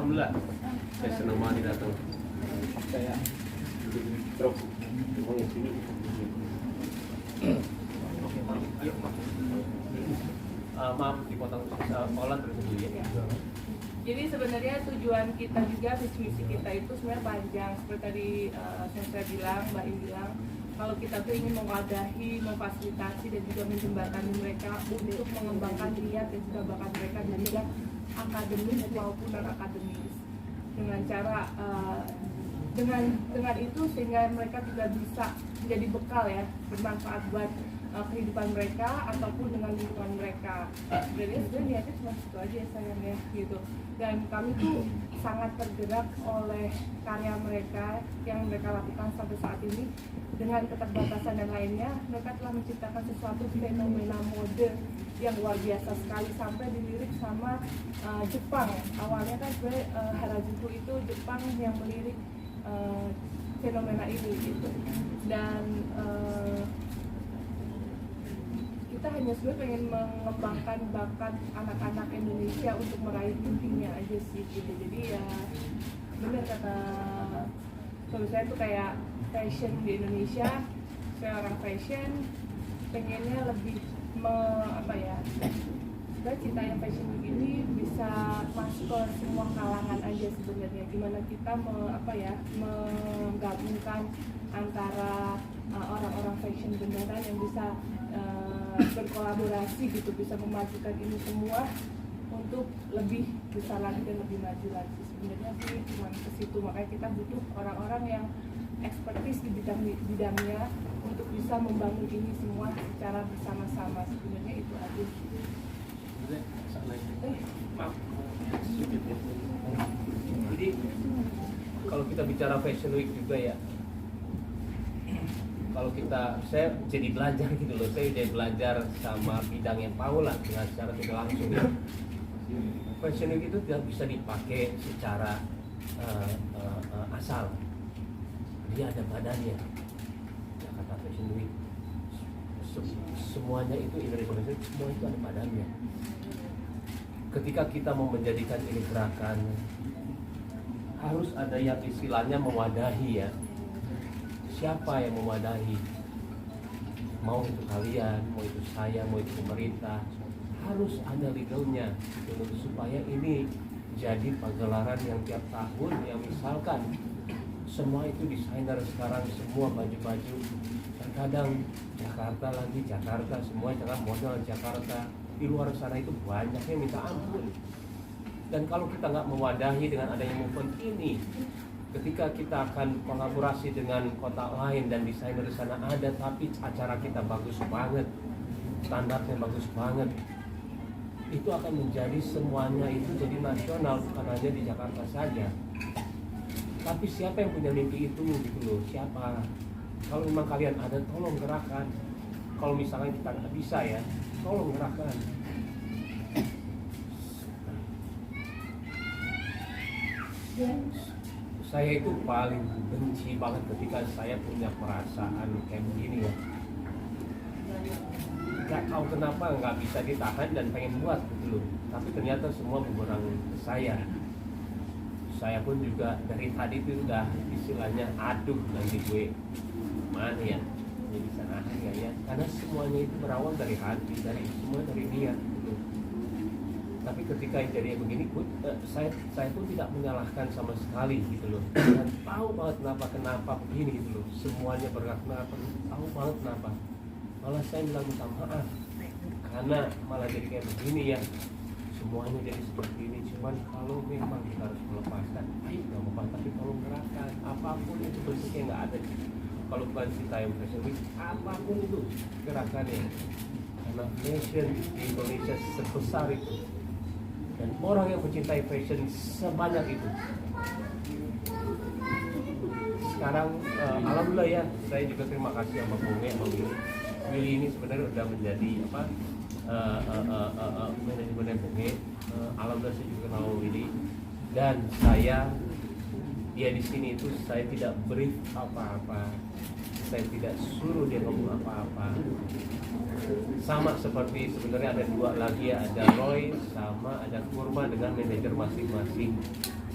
Alhamdulillah, saya senang banget datang. Saya drop di sini. Maaf dipotong Paula terus dulu ya. Jadi sebenarnya tujuan kita juga, visi misi kita itu sebenarnya panjang. Seperti tadi saya bilang, Mbak Im bilang, kalau kita tuh ingin mewadahi, memfasilitasi dan juga menjembatani mereka untuk mengembangkan niat dan juga bakat mereka di bidang akademis maupun non akademis, dengan cara dengan itu sehingga mereka juga bisa menjadi bekal ya, bermanfaat buat kehidupan mereka ataupun dengan lingkungan mereka. Jadi sebenarnya niatnya cuma itu aja ya sayangnya gitu. Dan kami tuh sangat tergerak oleh karya mereka yang mereka lakukan sampai saat ini. Dengan keterbatasan dan lainnya, mereka telah menciptakan sesuatu fenomena mode yang luar biasa sekali, sampai dilirik sama Jepang. Awalnya kan sebenarnya Harajuku itu Jepang yang melirik fenomena ini gitu. Dan kita hanya sebenarnya pengen mengembangkan bakat anak-anak Indonesia untuk meraih mimpinya aja sih gitu. Jadi ya benar kata kalau saya tuh kayak fashion di Indonesia, saya orang fashion pengennya lebih sebenarnya cinta yang fashion begini bisa masuk ke semua kalangan aja sebenarnya. Gimana kita menggabungkan antara orang-orang fashion beneran yang bisa berkolaborasi gitu, bisa memajukan ini semua untuk lebih besar lagi dan lebih maju lagi. Sebenarnya sih cuma ke situ, makanya kita butuh orang-orang yang ekspertis di bidangnya untuk bisa membangun ini semua secara bersama-sama. Sebenarnya itu aja. Jadi kalau kita bicara Fashion Week juga ya, kalau saya jadi belajar gitu loh, saya jadi belajar sama bidang yang Paula dengan secara tidak langsung ya. Fashion Week itu tidak bisa dipakai secara asal, dia ada badannya. Ya, kata Fashion Week, semuanya itu Indonesia, semua itu ada badannya. Ketika kita mau menjadikan ini gerakan, harus ada yang istilahnya mewadahi ya. Siapa yang mewadahi? Mau itu kalian, mau itu saya, mau itu pemerintah, harus ada legalnya gitu, supaya ini jadi pagelaran yang tiap tahun, yang misalkan semua itu desainer sekarang, semua baju-baju, terkadang Jakarta, semua jangan modal Jakarta, di luar sana itu banyaknya minta ampun. Dan kalau kita nggak mewadahi dengan adanya movement ini, ketika kita akan kolaborasi dengan kota lain dan desainer di sana ada, tapi acara kita bagus banget, standarnya bagus banget, itu akan menjadi semuanya itu jadi nasional, bukan hanya di Jakarta saja. Tapi siapa yang punya mimpi itu gitu loh, siapa? Kalau memang kalian ada, tolong gerakan. Kalau misalnya kita nggak bisa ya, tolong gerakan. Saya itu paling benci banget ketika saya punya perasaan kayak begini ya. Gak tahu kenapa nggak bisa ditahan dan pengen buat gitu loh. Tapi ternyata semua bumerang ke saya. Saya pun juga dari tadi itu udah istilahnya aduh nanti gue mana ya, ini bisa nahan gak ya? Karena semuanya itu berawal dari hati, semua dari niat gitu. Tapi ketika jadi begini, saya pun tidak menyalahkan sama sekali gitu loh. Dan tahu banget kenapa begini gitu loh. Semuanya bergerak kenapa, tahu banget kenapa. Malah saya bilang minta maaf karena malah jadi kayak begini ya. Semuanya jadi seperti ini. Cuman kalau memang kita harus melepaskan, ayo nggak apa-apa, tapi kalau gerakan apapun itu bentuknya nggak ada. Kalau bukan kita yang Fashion Week, apapun itu gerakannya. Karena fashion di Indonesia sebesar itu, dan orang yang mencintai fashion sebanyak itu. Sekarang alhamdulillah ya, saya juga terima kasih sama Bunga, sama Willy ini sebenarnya udah menjadi manajemen Bunga. Alhamdulillah saya juga kenal Willy, dan dia di sini itu saya tidak brief apa-apa, saya tidak suruh dia ngomong apa-apa. Sama seperti sebenarnya ada dua lagi ya, ada Roy sama ada Kurma dengan manajer masing-masing.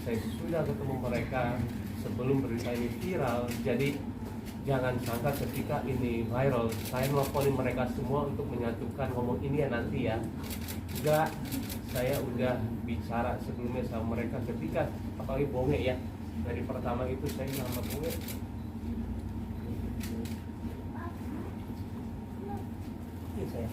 saya sudah ketemu mereka sebelum berita ini viral. Jadi jangan sangka ketika ini viral saya nelfonin mereka semua untuk menyatukan ngomong ini ya nanti ya. Enggak, saya udah bicara sebelumnya sama mereka ketika apalagi Bonge ya. Dari pertama itu saya bilang sama Bonge, ini saya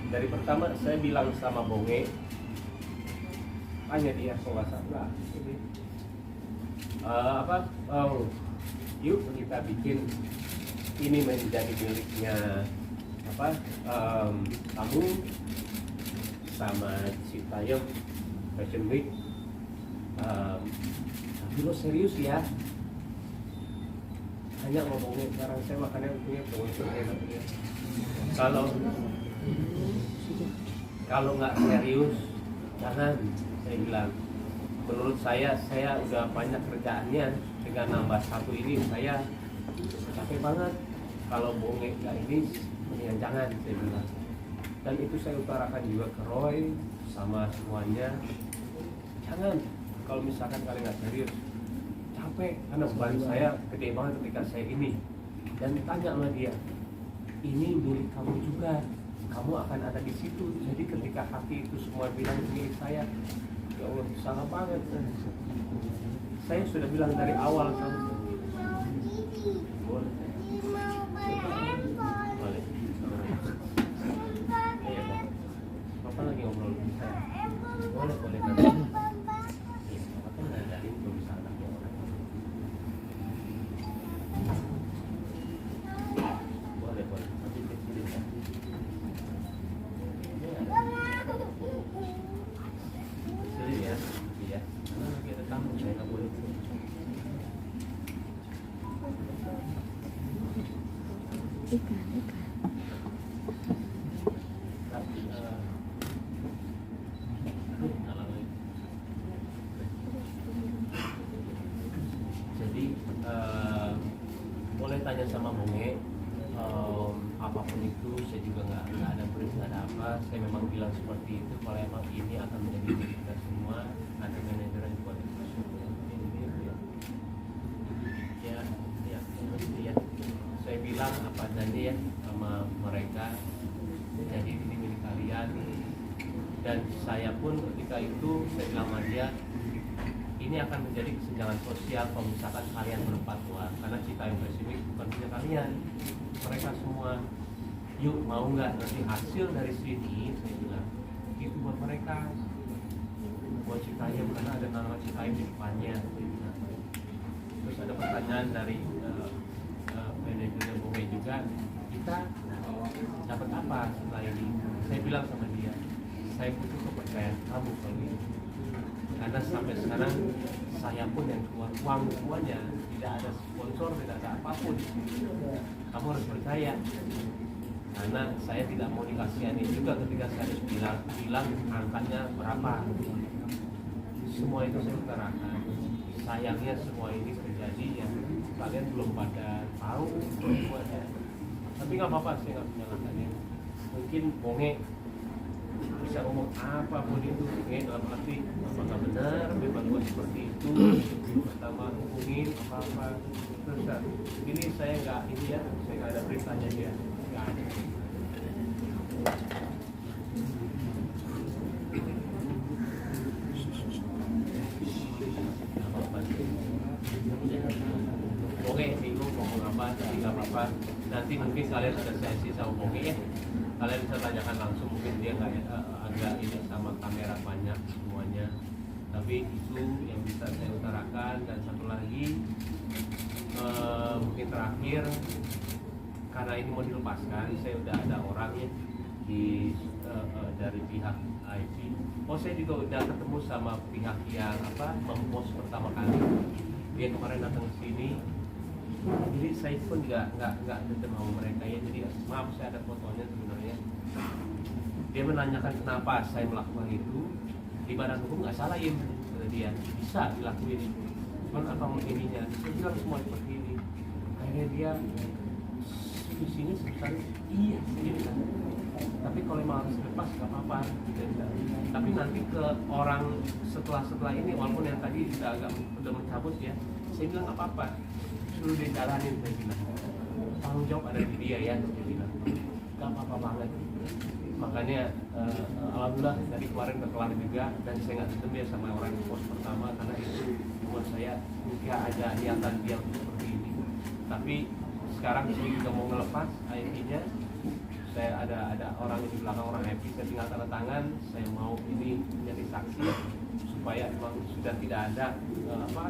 dari pertama saya bilang sama Bonge, tanya dia kalau nggak salah ini yuk kita bikin ini menjadi miliknya kamu sama Citayam Fashion Week, tapi lo serius ya. Hanya ngomongin sekarang saya makannya punya enak ya. Kalau nggak serius jangan, saya bilang. Menurut saya udah banyak kerjaannya, dengan nambah satu ini saya capek banget. Kalau Bonge nggak ini mendingan jangan, saya bilang. Dan itu saya utarakan juga ke Roy sama semuanya, jangan. Kalau misalkan kalian nggak serius, capek karena beban saya gede banget ketika saya ini. Dan tanya sama dia, ini milik kamu juga, kamu akan ada di situ. Jadi ketika hati itu semua bilang milik saya, ya Allah salah banget. Saya sudah bilang dari awal sama boleh. Boleh. Iya, Bapak lagi ngobrol dengan saya. Boleh nanti. Bapak nggak ada info bisa anaknya orang. Boleh. Tapi kecilin ya. Kecilin ya. Iya. Karena lagi ada tamu, saya nggak boleh. Jadi boleh tanya sama Bonge, apapun itu saya juga nggak ada brief, nggak ada apa. Saya memang bilang seperti itu, kalau emang ini akan menjadi milik kita semua, ada manajeran juga ada ya. Saya bilang apa adanya ya sama mereka, jadi ini milik kalian. Dan saya pun ketika itu saya bilang sama dia, ini akan menjadi kesenjangan sosial kalau misalkan kalian berempat tua, karena Citayam Fashion Week bukan punya kalian, mereka semua. Yuk mau nggak nanti hasil dari sini, saya bilang itu buat mereka, buat Citayam, karena ada nama Citayam di depannya. Terus ada pertanyaan dari manajernya Bonge juga, kita dapat apa setelah ini? Saya bilang sama dia, saya butuh kepercayaan kamu kalau ini, karena sampai sekarang saya pun yang keluar uang semuanya, tidak ada sponsor, tidak ada apapun. Kamu harus percaya, karena saya tidak mau dikasihani juga ketika saya harus bilang angkanya berapa. Semua itu saya utarakan. Sayangnya semua ini terjadi yang kalian belum pada tahu semuanya. Tapi nggak apa-apa, saya nggak menyalahkannya. Mungkin Bonge bisa ngomong apapun itu, dalam arti apakah benar memang gue seperti itu, pertama hubungin apa-apa. Terus ini saya nggak ini ya, saya nggak ada beritanya dia, nggak ada. Oke, bingung ngomong apa, tapi nggak apa-apa. Nanti mungkin kalian sudah sesi sama Bonge ya. Kalian bisa tanyakan langsung, mungkin dia nggak agak ini sama kamera banyak semuanya. Tapi itu yang bisa saya utarakan. Dan satu lagi mungkin terakhir, karena ini mau dilepaskan, saya udah ada orang ya dari pihak IP. Saya juga udah ketemu sama pihak yang mempost pertama kali. Dia kemarin datang ke sini. Jadi saya pun nggak ketemu mereka ya. Jadi maaf, saya ada fotonya sebenarnya. Dia menanyakan kenapa saya melakukan itu. Di badan hukum nggak salah ya, kata dia, bisa dilakuin. Cuman apa ininya? Saya bilang semua seperti ini. Akhirnya dia visinya sebesar iya sih gitu. Tapi kalau emang harus lepas nggak apa-apa gitu. Tapi nanti ke orang setelah ini walaupun yang tadi udah mencabut ya, saya bilang nggak apa-apa, suruh dijalanin, saya bilang tanggung jawab ada di dia ya, saya bilang nggak apa-apa banget. Makanya alhamdulillah dari kemarin kelar juga, dan saya nggak ketemu ya sama orang pos pertama karena itu buat saya nggak ada niatan dia seperti ini. Tapi sekarang saya juga mau ngelepas IP-nya. Saya ada orang di belakang orang happy, saya tinggal tanda tangan, saya mau ini menjadi saksi supaya memang sudah tidak ada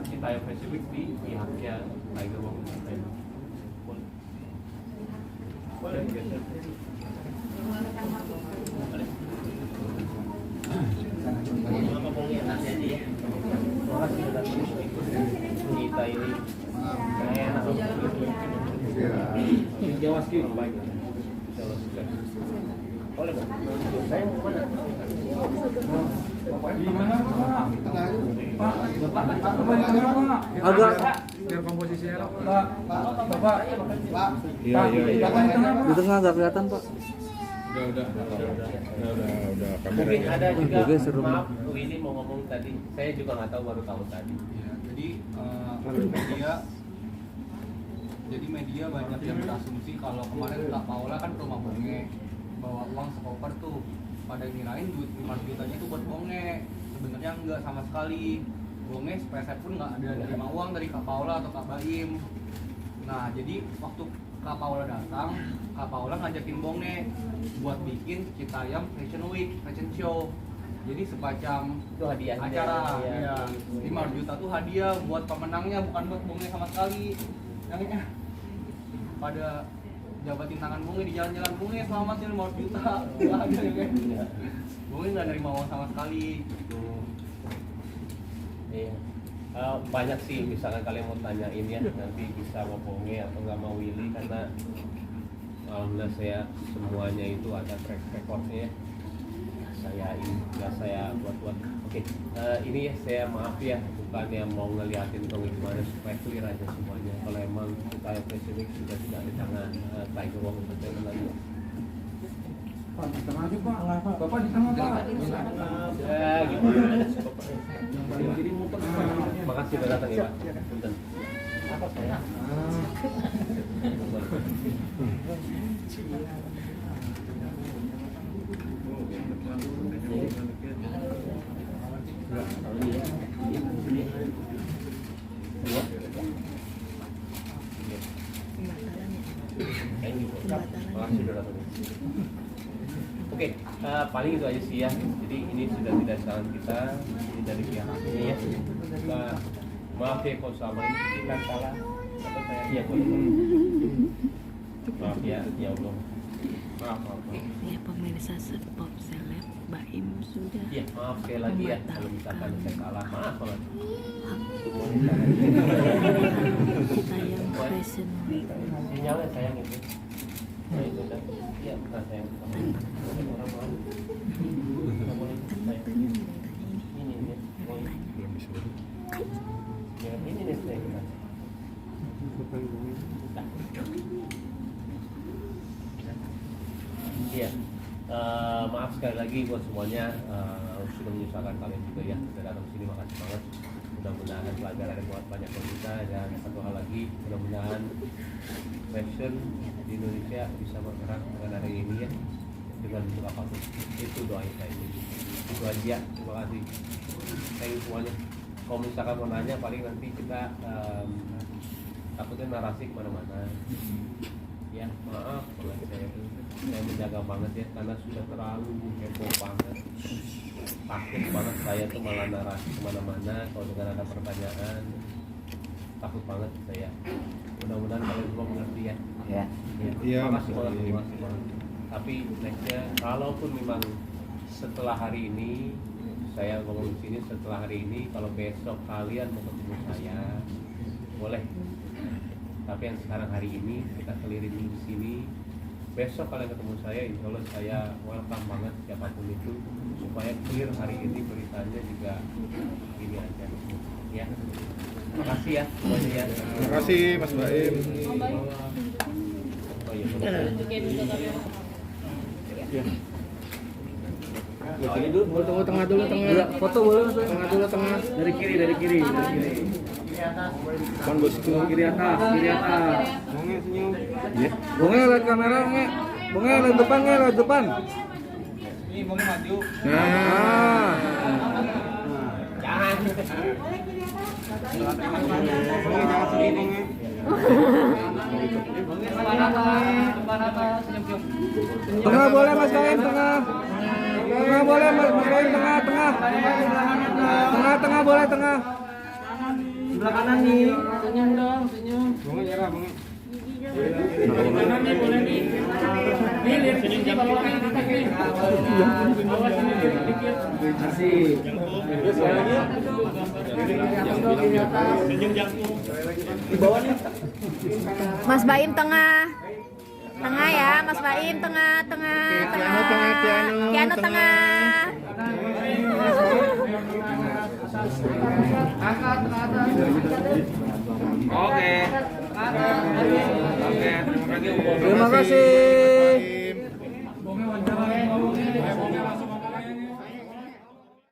Citayam Pacific di pihaknya Tiger Wong. Boleh geser. Nanti aja ya. Terima kasih sudah kita ini enak. Jawa skill baik. Oleh saya mau mana? Di mana Pak? Agak biar komposisinya lah. Bapak. Iya. Di tengah agak kelihatan, Pak. Udah. Mungkin ada juga. Oke, seru. Maaf, Willy mau ngomong tadi. Saya juga nggak tahu, baru tahu tadi. Ya, jadi media banyak yang berasumsi kalau kemarin Kak Paula kan ke rumah Bonge bawa uang sekoper tuh, pada ngirain duit 5 jutanya itu buat Bonge. Sebenarnya enggak sama sekali. Bonge sepeser pun nggak ada nerima uang dari Kak Paula atau Kak Baim. Nah, jadi waktu Kak Paula datang, Kak Paula ngajakin Bonge buat bikin Citayam Fashion Week, Fashion Show. Jadi semacam Itu hadiahnya. acara Ya. ya. 5 juta tuh hadiah buat pemenangnya, bukan buat Bonge sama sekali. Yang pada jabatin tangan Bonge di jalan-jalan, Bonge selamat ya 500 juta. Nggak ada ya kan? Bonge nggak nerima uang sama sekali gitu. Iya. Banyak sih, misalkan kalian mau tanyain ya, nanti bisa mau Bonge atau nggak mau Willy, karena alhamdulillah saya semuanya itu ada track recordnya. Saya ini nggak saya buat. Oke, ini ya saya maaf ya, bukan yang mau ngeliatin dong gimana supaya clear aja semuanya. Kalau emang kita yang spesifik sudah tidak di tangan Tiger Wong Entertainment lagi. Pak, di tengah aja Pak. Bapak di tengah Pak. Ya, gitu. Yang paling kiri muter. Makasih udah datang ya Pak. Punten. Apa saya? Makasih udah datang. Oke, paling itu aja sih ya. Jadi ini sudah tidak salah kita, ini dari pihak ini ya. Maaf ya kalau selama ini kita salah atau saya iya maaf ya, ya Allah. Maaf. Ya pemirsa Pop Seleb Baim sudah Iya, maaf sekali lagi ya kalau misalkan saya salah, maaf banget. Citayam Fashion Week. Sinyalnya sayang itu. Nah itu kan, iya bukan sayang. Orang malu. Nggak boleh sayang. Ini nih. Belum disuruh. Ya ini nih saya. Iya, maaf sekali lagi buat semuanya, sudah menyusahkan kalian juga ya sudah datang sini, makasih banget. Mudah-mudahan pelajaran buat banyak dari kita, dan satu hal lagi, mudah-mudahan fashion di Indonesia bisa bergerak dengan hari ini ya, dengan bentuk apapun. Itu doa saya ini. Itu aja, terima kasih. Thank you semuanya. Kalau misalkan mau nanya, paling nanti kita takutnya narasi kemana-mana. Ya maaf kalau saya menjaga banget ya, karena sudah terlalu heboh banget, takut banget saya tuh malah narasi kemana-mana kalau dengan ada pertanyaan, takut banget saya. Mudah-mudahan kalian semua mengerti ya. Iya, Makasih banget. Tapi nextnya, kalaupun memang setelah hari ini saya ngomong di sini, setelah hari ini kalau besok kalian mau ketemu saya boleh. Tapi yang sekarang hari ini kita keliling dulu di sini. Besok kalian ketemu saya, insya Allah saya welcome banget siapapun itu, supaya clear hari ini beritanya juga ini aja. Ya, makasih ya semuanya ya. Terima kasih Mas Baim. Oh iya. Ini dulu, tunggu tengah dulu, tengah. Foto boleh mas? Tengah dulu, tengah. Dari kiri, dari kiri. Kan bosku kiri atas, kiri atas. Bonge senyum. Bunga lihat kamera, Bunga. Bunga lihat depan, lihat depan. Ini bonge maju. Nah. Bonge jangan sedih bonge. Tengah boleh mas Baim, tengah. Tengah boleh mas Baim, tengah, tengah. Tengah, tengah boleh, tengah. Sebelah kanan nih. Senyum dong, senyum. Bonge nyerah bonge. Kanan nih boleh nih. Nih lihat senyum jam bawah nih. Bawah sini dikit. Asik. Senyum jantung. Di bawah nih. Mas Baim tengah. Tengah ya, Mas Baim tengah, tengah, tengah. Tiano tengah. Terima kasih.